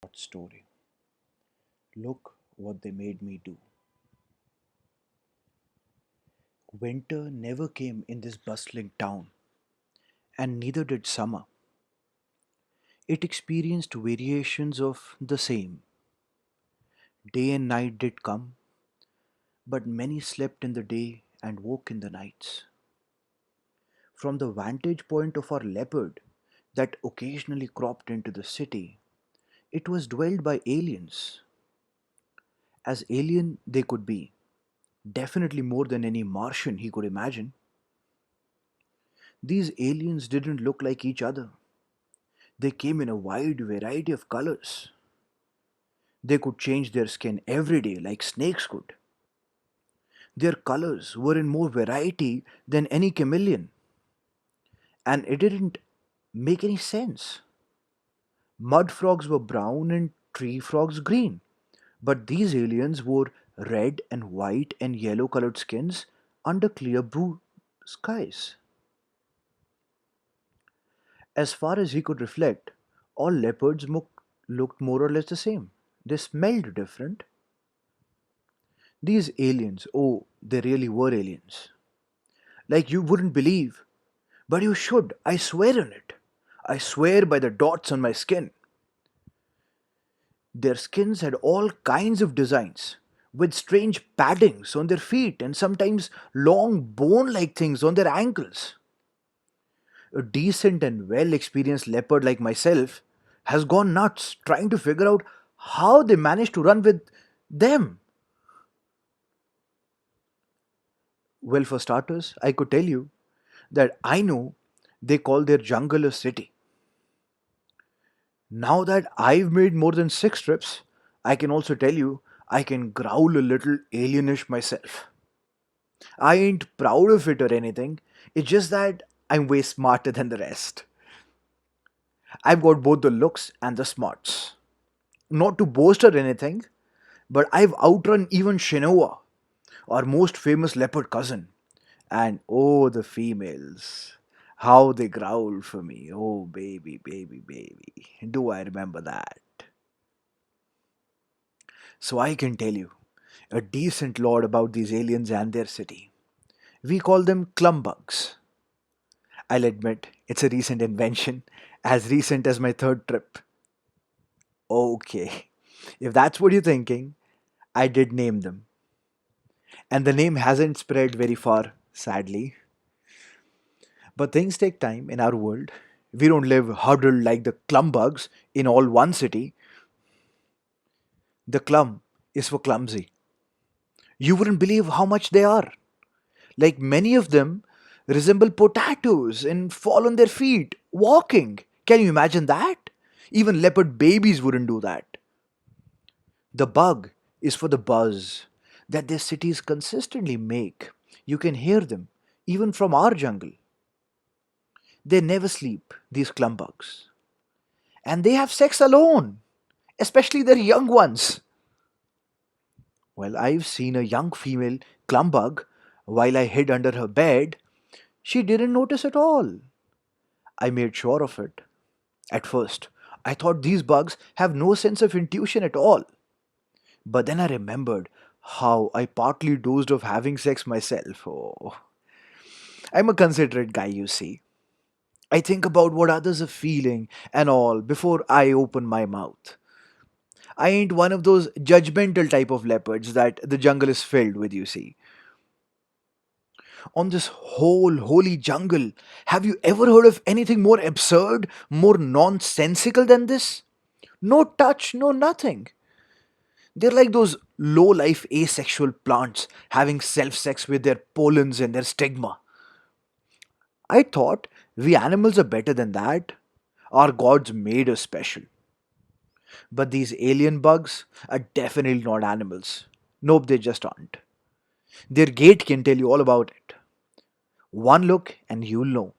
Story. Look what they made me do. Winter never came in this bustling town, and neither did summer. It experienced variations of the same. Day and night did come, but many slept in the day and woke in the nights. From the vantage point of our leopard that occasionally cropped into the city, it was dwelled by aliens, as alien they could be, definitely more than any Martian he could imagine. These aliens didn't look like each other. They came in a wide variety of colors. They could change their skin every day like snakes could. Their colors were in more variety than any chameleon, and it didn't make any sense. Mud frogs were brown and tree frogs green, but these aliens wore red and white and yellow colored skins under clear blue skies. As far as he could reflect, all leopards looked more or less the same. They smelled different. These aliens, oh, they really were aliens. Like you wouldn't believe, but you should. I swear on it. I swear by the dots on my skin. Their skins had all kinds of designs, with strange paddings on their feet and sometimes long bone like things on their ankles. A decent and well experienced leopard like myself has gone nuts trying to figure out how they managed to run with them. Well, for starters, I could tell you that I know they call their jungle a city. Now that I've made more than six trips, I can also tell you I can growl a little alienish myself. I ain't proud of it or anything, it's just that I'm way smarter than the rest. I've got both the looks and the smarts. Not to boast or anything, but I've outrun even Shinoa, our most famous leopard cousin. And oh, the females. How they growl for me. Oh, baby, baby, baby. Do I remember that? So I can tell you a decent lot about these aliens and their city. We call them clumbugs. I'll admit it's a recent invention, as recent as my third trip. Okay, if that's what you're thinking, I did name them. And the name hasn't spread very far, sadly. But things take time in our world. We don't live huddled like the clumbugs in all one city. The clum is for clumsy. You wouldn't believe how much they are. Like many of them resemble potatoes and fall on their feet walking. Can you imagine that? Even leopard babies wouldn't do that. The bug is for the buzz that their cities consistently make. You can hear them even from our jungle. They never sleep, these clumbugs. And they have sex alone, especially their young ones. Well, I've seen a young female clumbug while I hid under her bed. She didn't notice at all. I made sure of it. At first, I thought these bugs have no sense of intuition at all. But then I remembered how I partly dozed of having sex myself. Oh, I'm a considerate guy, you see. I think about what others are feeling and all before I open my mouth. I ain't one of those judgmental type of leopards that the jungle is filled with, you see. On this whole holy jungle, have you ever heard of anything more absurd, more nonsensical than this? No touch, no nothing. They're like those low life asexual plants having self sex with their pollens and their stigma. I thought we animals are better than that. Our gods made us special. But these alien bugs are definitely not animals. Nope, they just aren't. Their gait can tell you all about it. One look and you'll know.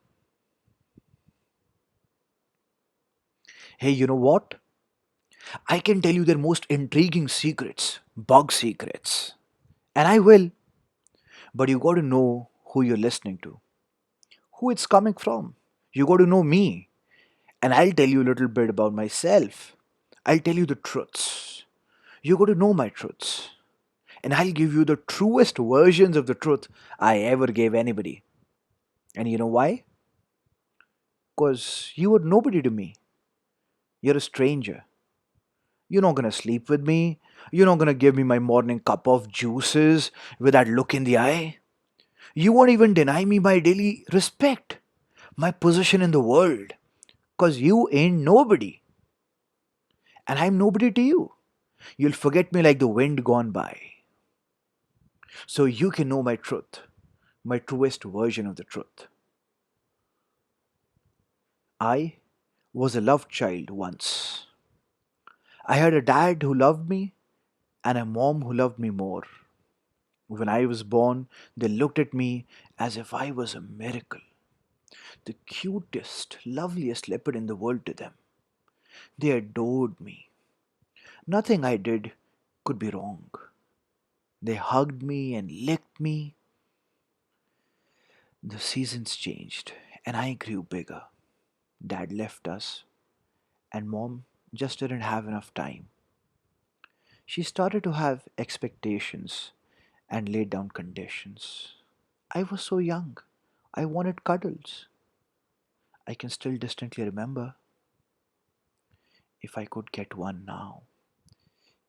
Hey, you know what? I can tell you their most intriguing secrets, bug secrets. And I will, but you got to know who you're listening to, who it's coming from. You got to know me, and I'll tell you a little bit about myself. I'll tell you the truths. You got to know my truths. And I'll give you the truest versions of the truth I ever gave anybody. And you know why? Because you were nobody to me. You're a stranger. You're not gonna sleep with me. You're not gonna give me my morning cup of juices with that look in the eye. You won't even deny me my daily respect, my position in the world. Because you ain't nobody. And I'm nobody to you. You'll forget me like the wind gone by. So you can know my truth, my truest version of the truth. I was a loved child once. I had a dad who loved me and a mom who loved me more. When I was born, they looked at me as if I was a miracle, the cutest, loveliest leopard in the world to them. They adored me. Nothing I did could be wrong. They hugged me and licked me. The seasons changed and I grew bigger. Dad left us, and mom just didn't have enough time. She started to have expectations and laid down conditions. I was so young. I wanted cuddles. I can still distinctly remember if I could get one now.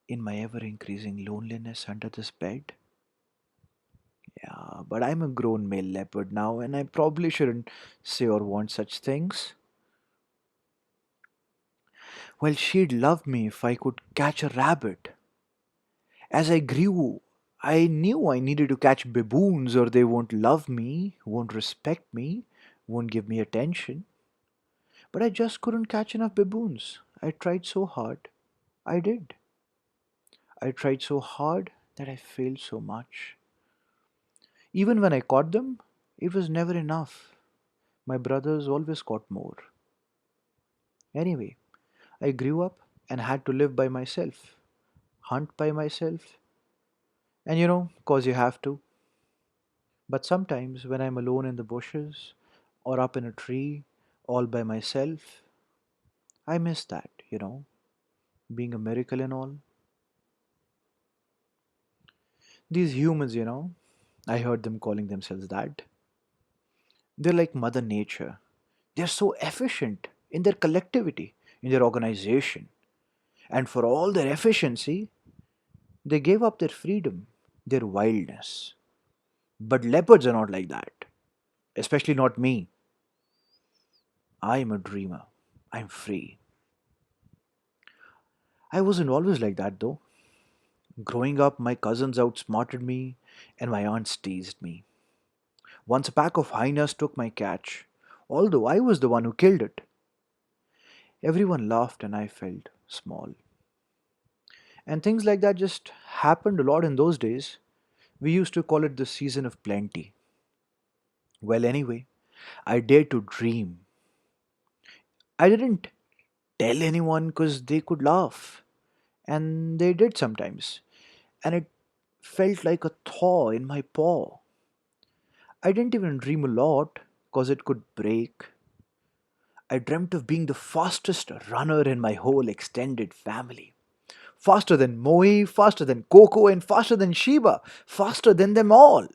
In my ever increasing loneliness under this bed? Yeah, but I'm a grown male leopard now and I probably shouldn't say or want such things. Well, she'd love me if I could catch a rabbit. As I grew, I knew I needed to catch baboons or they won't love me, won't respect me, won't give me attention. But I just couldn't catch enough baboons. I tried so hard. I did. I tried so hard that I failed so much. Even when I caught them, it was never enough. My brothers always caught more. Anyway, I grew up and had to live by myself, hunt by myself, and cause you have to. But sometimes when I'm alone in the bushes or up in a tree all by myself, I miss that, being a miracle and all. These humans, I heard them calling themselves that. They're like Mother Nature. They're so efficient in their collectivity, in their organization. And for all their efficiency, they gave up their freedom, their wildness. But leopards are not like that, especially not me. I'm a dreamer. I'm free. I wasn't always like that though. Growing up, my cousins outsmarted me and my aunts teased me. Once a pack of hyenas took my catch, although I was the one who killed it. Everyone laughed and I felt small. And things like that just happened a lot in those days. We used to call it the season of plenty. Well, anyway, I dared to dream. I didn't tell anyone because they could laugh, and they did sometimes. And it felt like a thaw in my paw. I didn't even dream a lot because it could break. I dreamt of being the fastest runner in my whole extended family. Faster than Moe, faster than Coco, and faster than Sheba, faster than them all.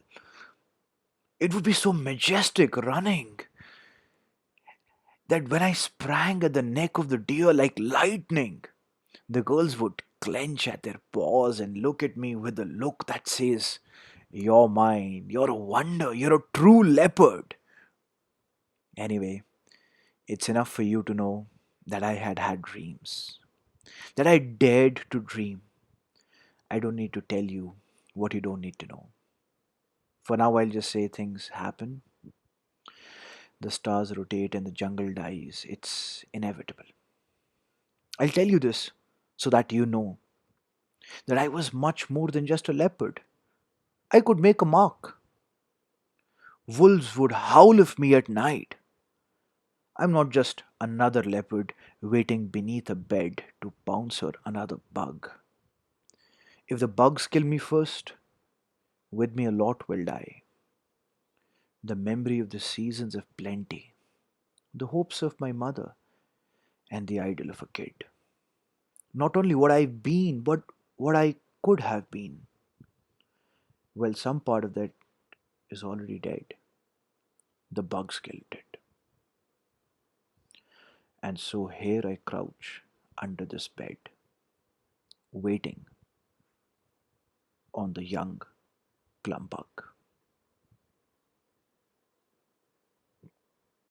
It would be so majestic running that when I sprang at the neck of the deer like lightning, the girls would clench at their paws and look at me with a look that says, "You're mine, you're a wonder, you're a true leopard." Anyway, it's enough for you to know that I had had dreams, that I dared to dream. I don't need to tell you what you don't need to know. For now, I'll just say things happen. The stars rotate and the jungle dies. It's inevitable. I'll tell you this so that you know that I was much more than just a leopard. I could make a mark. Wolves would howl at me at night. I'm not just another leopard waiting beneath a bed to pounce on another bug. If the bugs kill me first, with me a lot will die. The memory of the seasons of plenty, the hopes of my mother, and the idol of a kid. Not only what I've been, but what I could have been. Well, some part of that is already dead. The bugs killed it. And so here I crouch under this bed, waiting on the young plum bug.